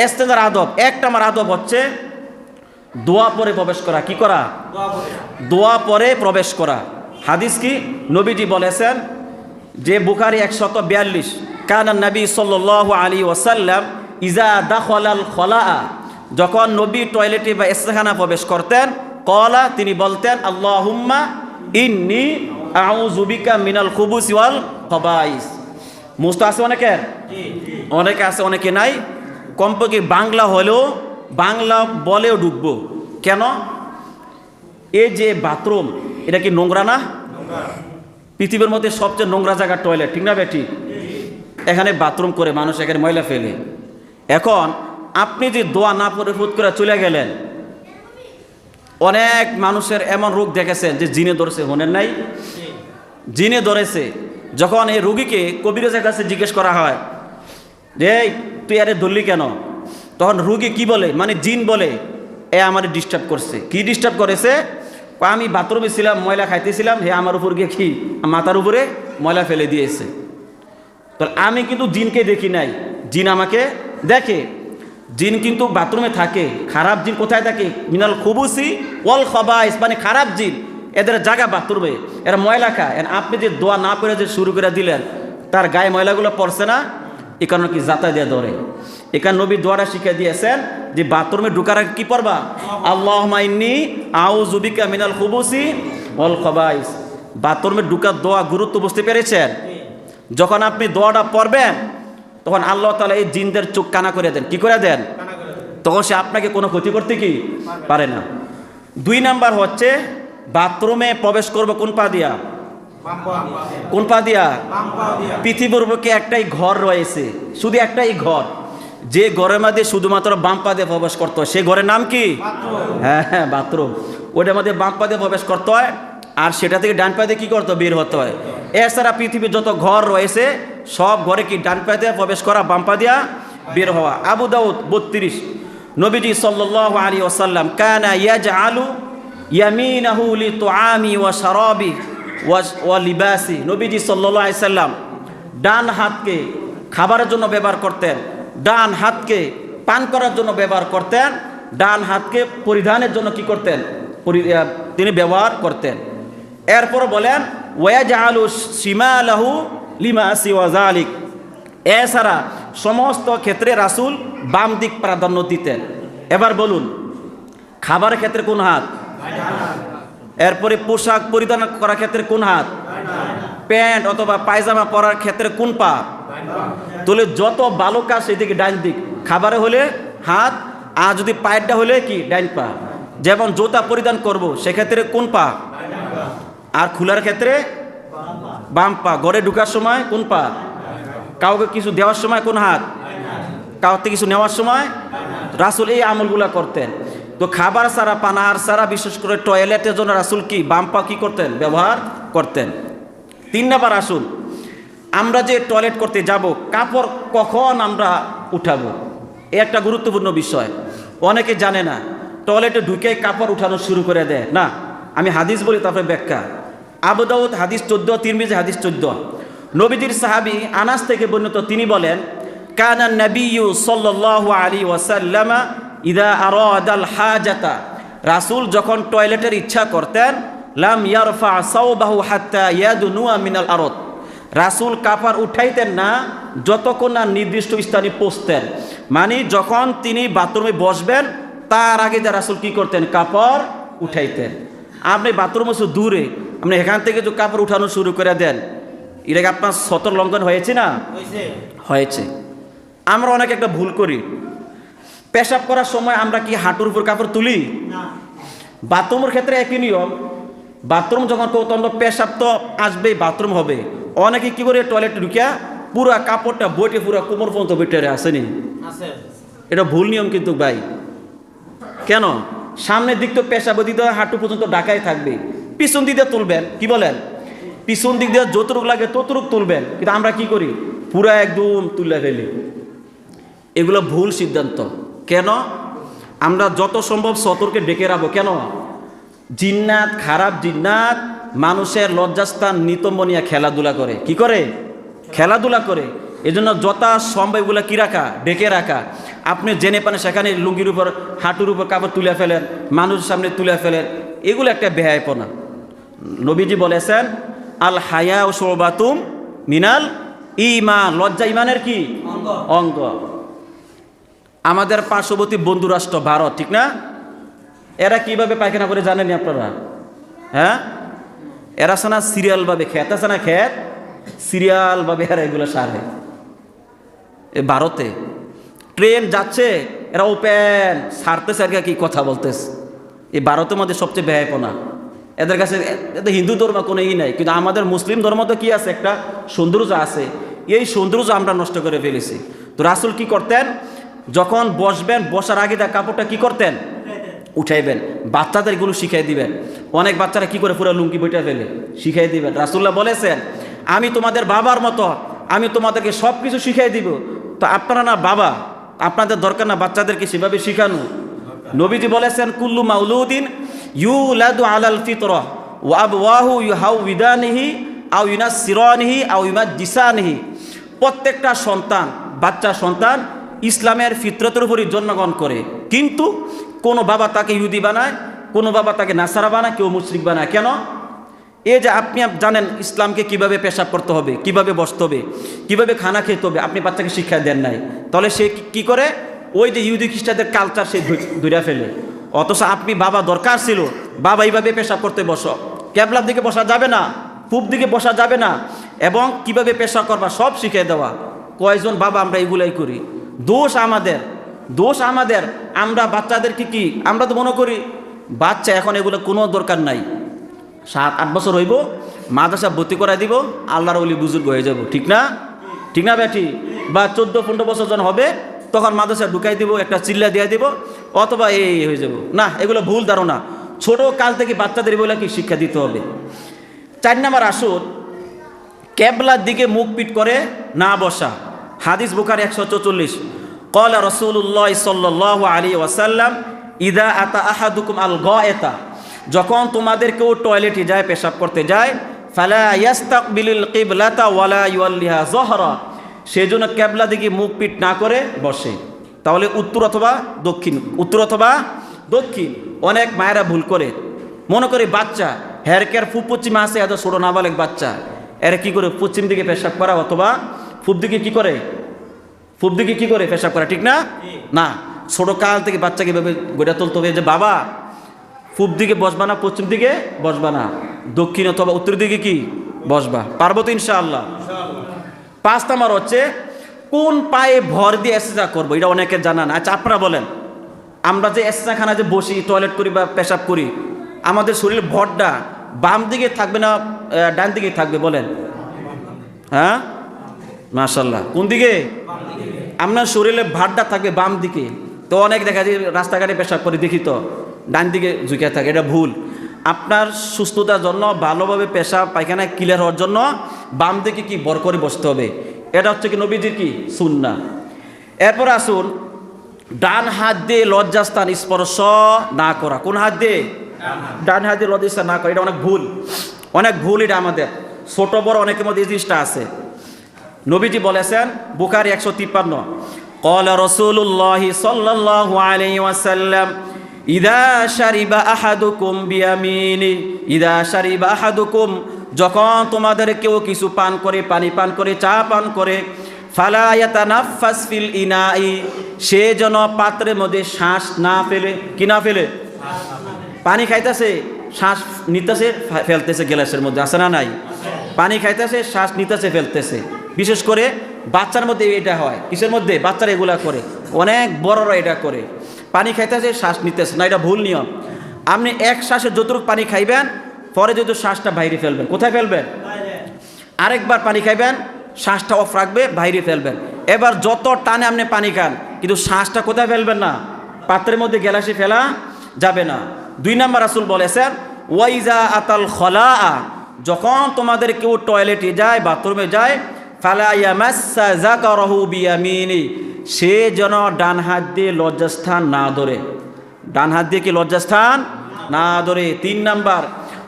ইস্তেঞ্জার আদব, এক নম্বর আদব হচ্ছে দোয়া পরে প্রবেশ করা। কি করা? দোয়া পরে প্রবেশ করা। হাদিস কি? নবীজি বলেছেন যে বুখারী 142, কানা নবী সাল্লাল্লাহু আলাইহি ওয়াসাল্লাম ইজা দাখালাল খলাআ, যখন নবী টয়লেটে বা ইস্তেখানা প্রবেশ করতেন, ক্বালা, তিনি বলতেন, আল্লাহুম্মা ইন্নী আউযু বিকা মিনাল খুবুসি ওয়াল খাবাইস। মুস্ত আছে অনেকের, অনেকে আছে, অনেকে নাই। কমপক্ষে বাংলা হলেও, বাংলা বলেও ঢুকবো। কেন? এই যে বাথরুম, এটা কি নোংরা না? পৃথিবীর মধ্যে সবচেয়ে নোংরা জায়গা টয়লেট, ঠিক না বেটি? এখানে বাথরুম করে মানুষ এখানে ময়লা ফেলে। এখন আপনি যে দোয়া না পড়ে ফুট করে চলে গেলেন, অনেক মানুষের এমন রোগ দেখেছেন যে জিনে ধরেছে, হনের নাই, জিনে ধরেছে। যখন এই রোগীকে কবিরাজের কাছে জিজ্ঞেস করা হয় যে তুই আরে ধরলি কেন, তখন রোগী কি বলে, মানে জিন বলে, এ আমার ডিস্টার্ব করছে। কি ডিস্টার্ব করেছে? আমি বাথরুমে ছিলাম, ময়লা খাইতেছিলাম, হে আমার উপর গিয়ে কি মাথার উপরে ময়লা ফেলে দিয়েছে। তো আমি কিন্তু জিনকে দেখি নাই, জিন আমাকে দেখে। জিন কিন্তু বাথরুমে থাকে। খারাপ জিন কোথায় থাকে? মিনাল খুবুসি ওয়াল খাবাইস, মানে খারাপ জিন, এদের জায়গা বাথরুমে, এরা ময়লা খায়। আপনি যে দোয়া না করে যে শুরু করে দিলেন, তার গায়ে ময়লাগুলো পড়ছে না, এ কারণে কি যাতা দিয়ে ধরে। এখানে নবী দোয়াটা শিখে দিয়েছেন যে বাথরুমে ঢুকার আগে কি পড়বা? আল্লাহুম্মা ইন্নী আউযু বিকা মিনাল খুবুসি ওয়াল খাবাইস। বাথরুমে ঢুকার দোয়া গুরুত্ব বুঝতে পেরেছেন? যখন আপনি দোয়াটা পড়বেন, তখন আল্লাহ তাআলা এই জিনদের চোখ কানা করে দেন। কি করে দেন? তখন সে আপনাকে কোনো ক্ষতি করতে কি পারে না। 2 নাম্বার হচ্ছে বাথরুমে প্রবেশ করবো কোন পা দিয়া? কোন পা দিয়া? পৃথিবীর বুকে একটাই ঘর রয়েছে, শুধু একটাই ঘর, যে ঘরের মধ্যে শুধুমাত্র বাম পা দিয়ে প্রবেশ করতে হয়। সেই ঘরের নাম কি? হ্যাঁ, বাথরুম। ওইটার মধ্যে বাম পা দিয়ে প্রবেশ করতে হয়, আর সেটা থেকে ডান পা দিয়ে কি করতে হয়? বের হতে হয়। এছাড়া পৃথিবীর যত ঘর রয়েছে সব ঘরে কি ডান পা দিয়ে প্রবেশ করা, বাম পা দিয়া বের হওয়া। আবু দাউদ 32, নবীজি সাল্লাল্লাহু আলাইহি ওয়াসাল্লাম কানা ইয়াজআলু ইয়ামিনাহু লিতুআমি ওয়া শারাবি ওয়া লিবাসি। নবীজি সাল্লাল্লাহু আলাইহি সাল্লাম ডান হাতকে খাবারের জন্য ব্যবহার করতেন, ডান হাতকে পান করার জন্য ব্যবহার করতেন, ডান হাতকে পরিধানের জন্য কি করতেন? তিনি ব্যবহার করতেন। এরপর বলেন ওয়াজআলু শিমালাহু লিমা সিওয়া যালিক। এছাড়া সমস্ত ক্ষেত্রে রাসূল বাম দিক প্রাধান্য দিতেন। এবার বলুন, খাবারের ক্ষেত্রে কোন হাত? এরপরে পোশাক পরিধান করার ক্ষেত্রে কোন হাত? প্যান্ট অথবা পায়জামা পরার ক্ষেত্রে কোন পা? তাহলে যত ভালো কাজ সেদিকে ডান দিক। খাবারে হলে হাত, আর যদি পায়েরটা হলে কি? ডাইন পা। যেমন জুতা পরিধান করব, সেক্ষেত্রে কোন পা? আর খোলার ক্ষেত্রে বাম পা। ঘরে ঢুকার সময় কোন পা? কাউকে কিছু দেওয়ার সময় কোন হাত? কাউকে কিছু নেওয়ার সময়। রাসূল এই আমলগুলা করতেন। তো খাবার ছাড়া, পানাহার ছাড়া, বিশেষ করে টয়লেটের জন্য রাসূল কি বাম পা কি করতেন? ব্যবহার করতেন। 3 নাম্বার আসুন, আমরা যে টয়লেট করতে যাব, কাপড় কখন আমরা উঠাবো, এ একটা গুরুত্বপূর্ণ বিষয়। অনেকে জানে না, টয়লেটে ঢুকে কাপড় উঠানো শুরু করে দেয়। না, আমি হাদিস বলি, তারপরে ব্যাখ্যা। আবু দাউদ হাদিস 14, তিরমিজি হাদিস 14, নবীজির সাহাবী আনাস থেকে বর্ণিত, তিনি বলেন কানা নবিয়্যু সাল্লাল্লাহু আলাইহি ওয়াসাল্লাম ইযা আরাদাল হাজাতা, রাসূল যখন টয়লেটের ইচ্ছা করতেন, লাম ইয়ারফা সাওবাহু হাত্তা ইয়াদনুয়া মিনাল আরদ, রাসূল কাপড় উঠাইতেন না যতক্ষণ না নির্দিষ্ট স্থানে পৌঁছতেন। মানে যখন তিনি বাথরুমে বসবেন তার আগে যে রাসূল কি করতেন? কাপড় উঠাইতেন। আপনি বাথরুম আছে দূরে, আপনি এখান থেকে যে কাপড় উঠানো শুরু করে দেন, এটাকে আপনার সতর লঙ্ঘন হয়েছে না? হয়েছে। আমরা অনেক একটা ভুল করি, পেশাব করার সময় আমরা কি হাঁটুর উপর কাপড় তুলি? বাথরুমের ক্ষেত্রে একই নিয়ম। বাথরুম যখন কৌতন্ড, পেশাব তো আসবেই, বাথরুম হবে। অনেকে কি করে? টয়লেটে ঢুকিয়া পুরা কাপড়টা বইটে পুরা কোমর পর্যন্ত বেটে আসেনি। এটা ভুল নিয়ম কিন্তু ভাই। কেন? সামনের দিক তো পেশাব দিতে হয়, হাঁটু পর্যন্ত ঢাকাই থাকবে। পিছন দিক দিয়ে তুলবেন, কি বলেন? পিছন দিক দিয়ে যতটুক লাগে ততটুক তুলবেন। কিন্তু আমরা কি করি? পুরা একদম তুলে ফেলি। এগুলো ভুল সিদ্ধান্ত। কেন? আমরা যত সম্ভব সতর্কে ডেকে রাখবো। কেন? জিন্নাত, খারাপ জিন্নাত মানুষের লজ্জাস্থান নিতম্ব নিয়ে খেলাধুলা করে। কি করে? খেলাধুলা করে। এজন্য যথা সম্ভব এগুলো কী রাখা, ডেকে রাখা। আপনি জেনে পান সেখানে লুঙ্গির উপর হাঁটুর উপর কাপড় তুলে ফেলেন, মানুষের সামনে তুলে ফেলেন, এগুলো একটা বেহায়াপনা। নবীজি বলেছেন আল হায়া ও শোবাতুম মিনাল ঈমান, লজ্জা ইমানের কি অঙ্গ। আমাদের পার্শ্ববর্তী বন্ধুরাষ্ট্র ভারত, ঠিক না? এরা কিভাবে পায়খানা করে জানেনি আপনারা? হ্যাঁ, এরা শোনা সিরিয়ালভাবে খেত আছে না, খেত সিরিয়ালভাবে এরা এগুলো সারে। এ ভারতে ট্রেন যাচ্ছে, এরা ওপেন সারতেছে আর কি কথা বলতেছে। এই ভারতের মধ্যে সবচেয়ে ব্যয়পনা। এদের কাছে এদের হিন্দু ধর্ম কোনো ই নাই, কিন্তু আমাদের মুসলিম ধর্ম তো কি আছে, একটা সৌন্দর্য আছে। এই সৌন্দর্য আমরা নষ্ট করে ফেলেছি। তো রাসূল কি করতেন, যখন বসবেন বসার আগে তার কাপড়টা কি করতেন, উঠাইবেন। বাচ্চাদের এগুলো শিখাই দিবেন। অনেক বাচ্চারা কি করে পুরো লুঙ্গি বইটা ফেলে, শিখাই দিবেন। রাসূলুল্লাহ বলেছেন আমি তোমাদের বাবার মতো, আমি তোমাদেরকে সব কিছু শিখাই দিব। তো আপনারা না বাবা, আপনাদের দরকার না বাচ্চাদেরকে সেভাবে শিখানো। নবীজি বলেছেন কুল্লু মাউলুদিন ইউলাদু আলাল ফিতরাহ ওয়া আবওয়াহু ইউহাউইদানিহি আও ইউনাসসিরানিহি আও ইউমাজ্জিসানিহি। প্রত্যেকটা সন্তান, বাচ্চা সন্তান ইসলামের ফিতরতের উপরই জন্মগ্রহণ করে, কিন্তু কোনো বাবা তাকে ইহুদি বানায়, কোনো বাবা তাকে নাসারা বানায়, কেউ মুশরিক বানায়। কেন? এই যে আপনি জানেন ইসলামকে কিভাবে পেশাব করতে হবে, কিভাবে বসতে হবে, কিভাবে খানা খেতে হবে, আপনি বাচ্চাকে শিক্ষা দেন নাই, তাহলে সে কি করে, ওই যে ইহুদি খ্রিস্টানদের কালচার সে ধরে ফেলে। অথচ আপনি বাবা দরকার ছিল, বাবা এইভাবে পেশাব করতে বসো, ক্যাবলার দিকে বসা যাবে না, পূব দিকে বসা যাবে না, এবং কিভাবে পেশাব করবা সব শিখিয়ে দেওয়া। কয়জন বাবা আমরা এগুলাই করি? দোষ আমাদের, দোষ আমাদের। আমরা বাচ্চাদেরকে কি, আমরা তো মনে করি বাচ্চা এখন এগুলো কোনো দরকার নাই, 7-8 বছর হইব মাদ্রাসা ভর্তি করাই দিব, আল্লাহর ওলি বুজুর্গ হয়ে যাব, ঠিক না? ঠিক না বেটি? বা 14-15 বছর যখন হবে তখন মাদ্রাসা ঢুকাই দিব, একটা চিল্লা দিয়ে দিব, অথবা এই হয়ে যাব। না, এগুলো ভুল ধারণা। ছোট কাল থেকে বাচ্চাদের বলে কি শিক্ষা দিতে হবে। 4 নম্বর আসুন, কেবলার দিকে মুখ পিট করে না বসা। হাদিস বুখারী 144, ক্বালা রাসূলুল্লাহ সাল্লাল্লাহু আলাইহি ওয়াসাল্লাম ইদা আতা আহাদুকুম আল গায়তা, যখন তোমাদের কেউ টয়লেটে যায়, পেশাব করতে যায়, ফালা ইয়াস্তাকবিলুল কিবলাতা ওয়ালা ইউয়াল্লিহা যহরা, সেজন্য কেবলা দিকে মুখ পিট না করে বসে। তাহলে উত্তর অথবা দক্ষিণ, উত্তর অথবা দক্ষিণ। অনেক মায়েরা ভুল করে, মনে করে বাচ্চা হেরকের পূব পশ্চিমে আছে, এত ছোটো নাবালেক বাচ্চা, এরা কি করে পশ্চিম দিকে পেশাব করা অথবা পূব দিকে কি করে, পূব দিকে কি করে পেশাব করা, ঠিক না? না, ছোটো কাল থেকে বাচ্চাকে ভেবে গড়ে তুলতে হবে যে বাবা পূব দিকে বসবা না, পশ্চিম দিকে বসবা না, দক্ষিণ অথবা উত্তর দিকে কি বসবা। পারবো তো ইনশাআল্লাহ? 5 নম্বর হচ্ছে কোন পায়ে ভর দিয়ে এসেজা করবো, এটা অনেকে জানা না। আচ্ছা আপনারা বলেন, আমরা যে এসেজাখানা যে বসি, টয়লেট করি বা পেশাব করি, আমাদের শরীরের ভরটা বাম দিকে থাকবে না ডান দিকে থাকবে বলেন? হ্যাঁ, মাশাআল্লাহ, কোন দিকে? আপনার শরীরের ভারটা থাকবে বাম দিকে। তো অনেক দেখা যায় রাস্তাঘাটে পেশাব করে দেখি তো ডান দিকে ঝুঁকে থাকে, এটা ভুল। আপনার সুস্থতার জন্য, ভালোভাবে পেশাব পায়খানা ক্লিয়ার হওয়ার জন্য বাম দিকে কি বর করে বসতে হবে। এটা হচ্ছে কি নবীজির কি সুন্নাহ। এরপর আসুন, ডান হাত দিয়ে লজ্জাস্থান স্পর্শ না করা। কোন হাত দিয়ে? ডান হাত দিয়ে লজ্জাস্থান না করা, এটা অনেক ভুল, অনেক ভুল। এটা আমাদের ছোট বড় অনেকের মধ্যে এই জিনিসটা আছে। নবীজি বলেছেন বুখারী 153, ক্বালা রাসূলুল্লাহি সাল্লাল্লাহু আলাইহি ওয়াসাল্লাম ইদা শারিবা আহাদুকুম বিয়ামিনি, ইদা শারিবা আহাদুকুম, যখন তোমাদের কেউ কিছু পান করে, পানি পান করে, চা পান করে, ফালা ইয়াতানাফাস ফিল ইনাই, সে যেন পাত্রের মধ্যে শ্বাস না ফেলে। কি না ফেলে? পানি খাইতেছে, শ্বাস নিতেছে, ফেলতেছে গ্লাসের মধ্যে, আছে না নাই? পানি খাইতেছে, শ্বাস নিতেছে, ফেলতেছে। বিশেষ করে বাচ্চার মধ্যে এটা হয়। কিসের মধ্যে? বাচ্চারা এগুলা করে, অনেক বড়রা এটা করে। পানি খাইতেছে, শ্বাস নিতেছে না, এটা ভুল নিয়ম। আপনি এক শ্বাসে যতটুকু পানি খাইবেন, পরে যদি শ্বাসটা বাইরে ফেলবেন। কোথায় ফেলবেন? আরেকবার পানি খাইবেন, শ্বাসটা অফ রাখবে, বাইরে ফেলবেন। এবার যত টানে আপনি পানি খান, কিন্তু শ্বাসটা কোথায় ফেলবেন না, পাত্রের মধ্যে গ্লাসে ফেলা যাবে না। 2 নম্বর রাসূল বলেছেন ওয়াইজা আতাল খলা, যখন তোমাদের কেউ টয়লেটে যায়, বাথরুমে যায়, ফালা ইয়ামাসসা যাকারাহু বিয়ামিনি, সে যেন ডান হাত দিয়ে লজ্জাস্থান না ধরে। ডান হাত দিয়ে কি লজ্জাস্থান না ধরে। 3 নম্বর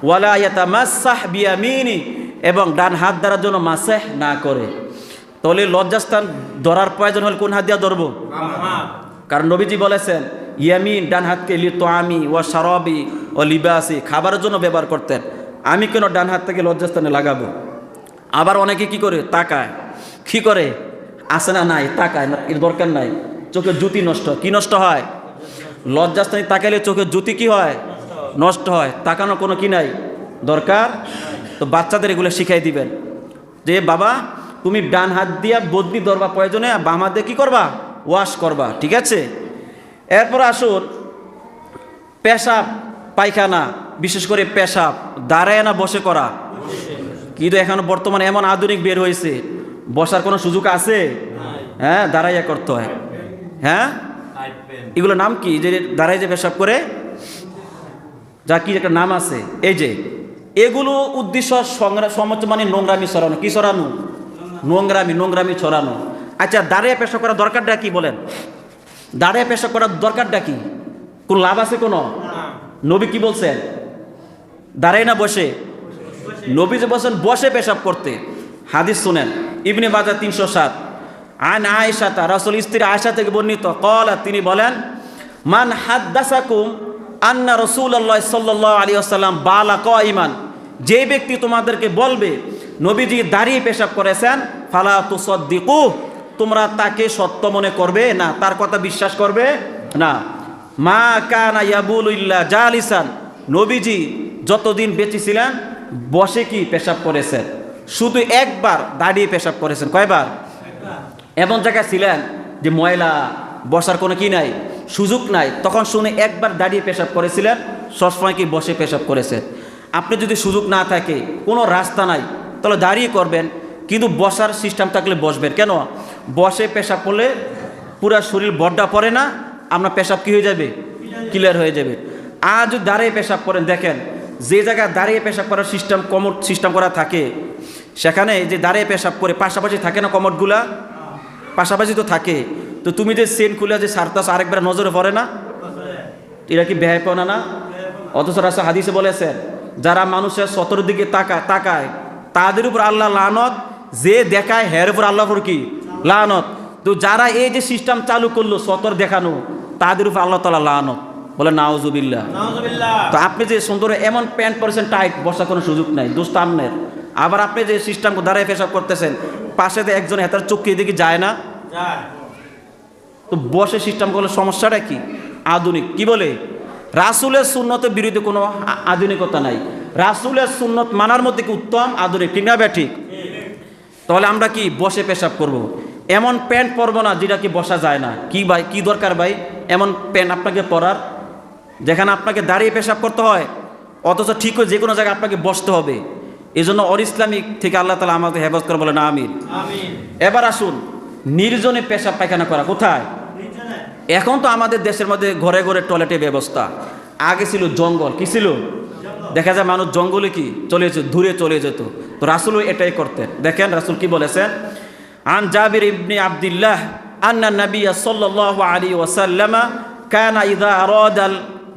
ওয়ালা ইয়াতামাসসাহ বিয়ামিনি, এবং ডান হাত দ্বারা যেন মাসেহ না করে। তো তাহলে লজ্জাস্থান ধরার প্রয়োজন হলে কোন হাত দিয়া ধরবো? কারণ নবীজি বলেছেন ইয়ামিন ডান হাতকে লিতআমি ওয়া শারাবি ও লিবাসি, খাবারের জন্য ব্যবহার করতেন। আমি কেন ডান হাত থেকে লজ্জাস্থানে লাগাবো? আবার অনেকে কি করে তাকায়, কি করে আসে না নাই তাকায় না, এর দরকার নাই। চোখের জ্যোতি নষ্ট, কি নষ্ট হয়? লজ্জাস্থানে তাকাইলে চোখের জ্যোতি কি হয়? নষ্ট হয়। তাকানোর কোনো কি নাই দরকার। তো বাচ্চাদের এগুলো শিখাই দিবেন যে বাবা তুমি ডান হাত দিয়া বদনি ধরবা, প্রয়োজনে বাম হাত দিয়ে কী করবা? ওয়াশ করবা, ঠিক আছে? এরপর আসুন পেশাব পায়খানা, বিশেষ করে পেশাব দাঁড়ায় না বসে করা। কিন্তু এখন বর্তমানে এমন আধুনিক বের হয়েছে, বসার কোনো সুযোগ আছে? হ্যাঁ, দাঁড়াইয়া করতে হয়। হ্যাঁ, এগুলো নাম কি যে দাঁড়াই যে পেশাব করে, যা কি একটা নাম আছে। এই যে এগুলো উদ্দেশ্য মানে নোংরামি ছড়ানো। কি ছড়ানো? নোংরামি ছড়ানো। আচ্ছা, দাঁড়িয়ে পেশাব করার দরকারটা কি বলেন? দাঁড়িয়ে পেশাব করার দরকারটা কি? কোন লাভ আছে কোনো? নবী কি বলছেন? দাঁড়ায় না বসে? নবী যে বলছেন বসে পেশাব করতে। হাদিস শুনেন, ইবনে মাজাহ 307 আন আয়েশা, রাসূল স্ত্রী আয়েশা থেকে বর্ণিত, ক্বালা, তিনি বলেন মান হাদ্দাসাকুম আন্না রাসূলুল্লাহ সাল্লাল্লাহু আলাইহি ওয়াসাল্লাম বালা কাইমান, যে ব্যক্তি তোমাদেরকে বলবে নবীজি দাঁড়িয়ে পেশাব করেছেন, ফালা তুসাদ্দিকু, তোমরা তাকে সত্য মনে করবে না, তার কথা বিশ্বাস করবে না। মা কানা ইয়াবুলু ইল্লা জালিসান, নবীজি যতদিন বেঁচে ছিলেন বসে কি পেশাব করেছেন, শুধু একবার দাঁড়িয়ে পেশাব করেছেন। কয়বার? এমন জায়গায় ছিলেন যে ময়লা বসার কোনো কি নাই, সুযোগ নাই, তখন শুনে একবার দাঁড়িয়ে পেশাব করেছিলেন, সবসময় কি বসে পেশাব করেছেন। আপনি যদি সুযোগ না থাকে, কোনো রাস্তা নাই, তাহলে দাঁড়িয়ে করবেন, কিন্তু বসার সিস্টেম থাকলে বসবেন। কেন? বসে পেশাব করলে পুরা শরীর বড্ডা পড়ে না, আপনার পেশাব কি হয়ে যাবে? ক্লিয়ার হয়ে যাবে। আর যদি দাঁড়িয়ে পেশাব করেন, দেখেন যে জায়গায় দাঁড়িয়ে পেশাব করার কমোড সিস্টেম করা থাকে, সেখানে যে দাঁড়িয়ে পেশাব করে পাশাপাশি থাকে না কমোডগুলা, পাশাপাশি তো থাকে। তো তুমি যে সেন খুলে যে সারতাস, আরেকবার নজরে পড়ে না? এরা কি বেহায়পনা না? অথচ রাসূল হাদিসে বলেছেন যারা মানুষের সতর দিকে তাকায় তাদের উপর আল্লাহ লানত, যে দেখায় হের উপর আল্লাহর উপর কি লানত। তো যারা এই যে সিস্টেম চালু করলো সতর দেখানো, তাদের উপর আল্লাহ তাআলা লানত। বলে নাউজুবিল্লাহ। তো আপনি যে সুন্দর এমন প্যান্ট পরেছেন টাইট, বসার কোনো সুযোগ নাই, দোস্ত আমনের। আবার আপনি যে সিস্টেম দাঁড়ায় পেশাব করতেছেন, পাশে দিয়ে একজন হেতার চোখকে এদিকে যায় না, তো বসে সিস্টেম করলে সমস্যাটা কি? আধুনিক কি বলে? রাসূলের সুন্নতের বিরুদ্ধে কোনো আধুনিকতা নাই। রাসূলের সুন্নত মানার মধ্যে কি উত্তম আধুনিক, ঠিক না ঠিক? তাহলে আমরা কি বসে পেশাব করব? এমন প্যান্ট পরবো না যেটা কি বসা যায় না। কি ভাই, কি দরকার ভাই এমন প্যান্ট আপনাকে পরার, যেখানে আপনাকে দাঁড়িয়ে পেশাব করতে হয়, অথচ ঠিক যে কোনো জায়গায় আপনাকে বসতে হবে। এই জন্য অর ইসলামিক থেকে আল্লাহ তাআলা আমাদের হেফাজত করে, বলে না আমিন। এবার আসুন নির্জনে পেশাব পায়খানা করা। কোথায়? এখন তো আমাদের দেশের মধ্যে ঘরে ঘরে টয়লেটের ব্যবস্থা। আগে ছিল জঙ্গল, কি ছিল? দেখা যায় মানুষ জঙ্গলে কি চলে যেত, দূরে চলে যেত। তো রাসূলও এটাই করতেন। দেখেন রাসূল কি বলেছেন, আন জাবির ইবনে আব্দুল্লাহ আন্না নবী সাল্লাল্লাহু আলাইহি ওয়াসাল্লাম কানা ইযা আরাদাল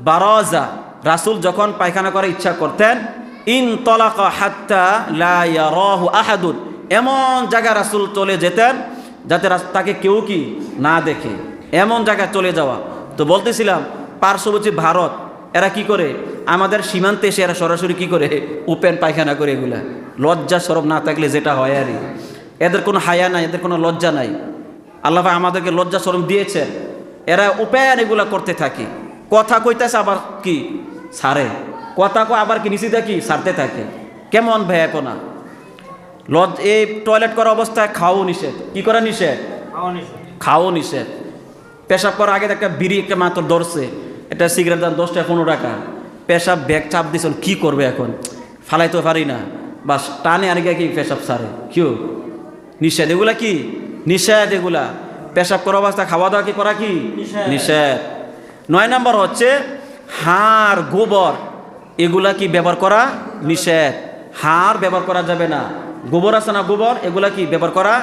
বারাজা, রাসূল যখন পায়খানা করার ইচ্ছা করতেন, ইনতালাকা হাত্তা লা ইয়ারাহু আহাদুন, এমন জায়গা রাসূল চলে যেতেন যাতে তাকে কেউ কি না দেখে, এমন জায়গায় চলে যাওয়া। তো বলতেছিলাম পার্শ্ববর্তী ভারত, এরা কি করে আমাদের সীমান্তে এসে এরা সরাসরি কি করে ওপেন পায়খানা করে। এগুলা লজ্জা শরম না থাকলে যেটা হয় আর, এদের কোনো হায়া নাই, এদের কোনো লজ্জা নাই। আল্লাহ আমাদেরকে লজ্জা শরম দিয়েছেন, এরা ওপেন এগুলা করতে থাকে। কথা কইতেছে আবার কি সারে, কথা কো আবার কি নিচে কি সারতে থাকে। কেমন ভাইয়াপনা! এই টয়লেট করা অবস্থায় খাওয়াও নিষেধ। কি করা নিষেধ? খাওয়াও নিষেধ। পেশাব করার আগে একটা বিড়ি একটা মাত্র ধরছে, এটা সিগারেট দাম 10 টাকা 15 টাকা, পেশাব ব্যাগ চাপ দিয়েছেন, কি করবে এখন? ফালাইতে পারি না, বাস টানে আর কি পেশাব সারে। কেউ নিষেধ, এগুলা কি নিষেধ। এগুলা পেশাব করা অবস্থা খাওয়া দাওয়া কি করা কি নিষেধ। 9 নম্বর হচ্ছে হাড় গোবর, এগুলা কি ব্যবহার করা নিষেধ। হাড় ব্যবহার করা যাবে না, গোবর আছে না গোবর, এগুলা কি ব্যবহার করা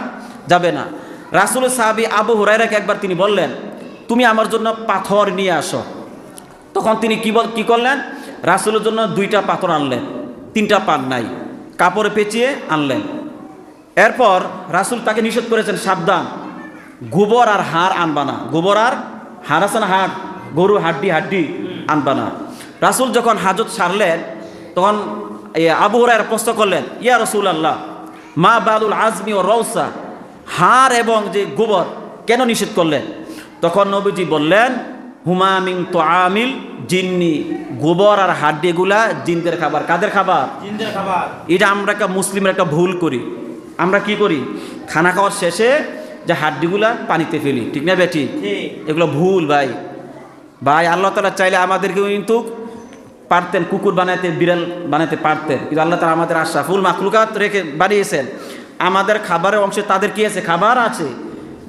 যাবে না। রাসূলের সাহাবী আবু হুরায়রাকে একবার তিনি বললেন, তুমি আমার জন্য পাথর নিয়ে আসো। তখন তিনি কি করলেন? রাসূলের জন্য 2টা পাথর আনলেন, 3টা পান নাই, কাপড়ে পেঁচিয়ে আনলেন। এরপর রাসূল তাকে নিষেধ করেছেন, সাবধান, গোবর আর হাড় আনবা না। গোবর আর হাড় আছে না, হাড়, গরু হাড্ডি আনবা না। রাসূল যখন হাজত সারলেন তখন আবু হুরায়রা প্রশ্ন করলেন, ইয়া রাসূলুল্লাহ, মা বালুল আজমি ও রওসা, হাড় এবং যে গোবর কেন নিষেধ করলেন? তখন নবীজি বললেন, হুমা মিন তুআমিল জিন্নি, গোবর আর হাড্ডিগুলা জিনদের খাবার। কাদের খাবার? জিনদের খাবার। এটা আমরা একটা মুসলিমের একটা ভুল করি। আমরা কি করি? খানা খাওয়ার শেষে যে হাড্ডিগুলা পানিতে ফেলি, ঠিক না বেটি? এগুলো ভুল ভাই। আল্লাহ তাআলা চাইলে আমাদেরকেও কিন্তু পারতেন কুকুর বানাইতে, বিড়াল বানাইতে পারতেন, কিন্তু আল্লাহ তাআলা আমাদের আশরাফুল মাখলুকাত রেখে বানিয়েছেন। আমাদের খাবারের অংশে তাদের কি আছে? খাবার আছে।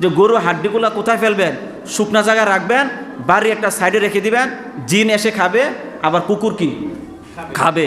যে গরু হাড্ডিগুলা কোথায় ফেলবেন? শুকনা জায়গায় রাখবেন, বাড়ি একটা সাইডে রেখে দিবেন, জিন এসে খাবে, আবার কুকুর কি খাবে।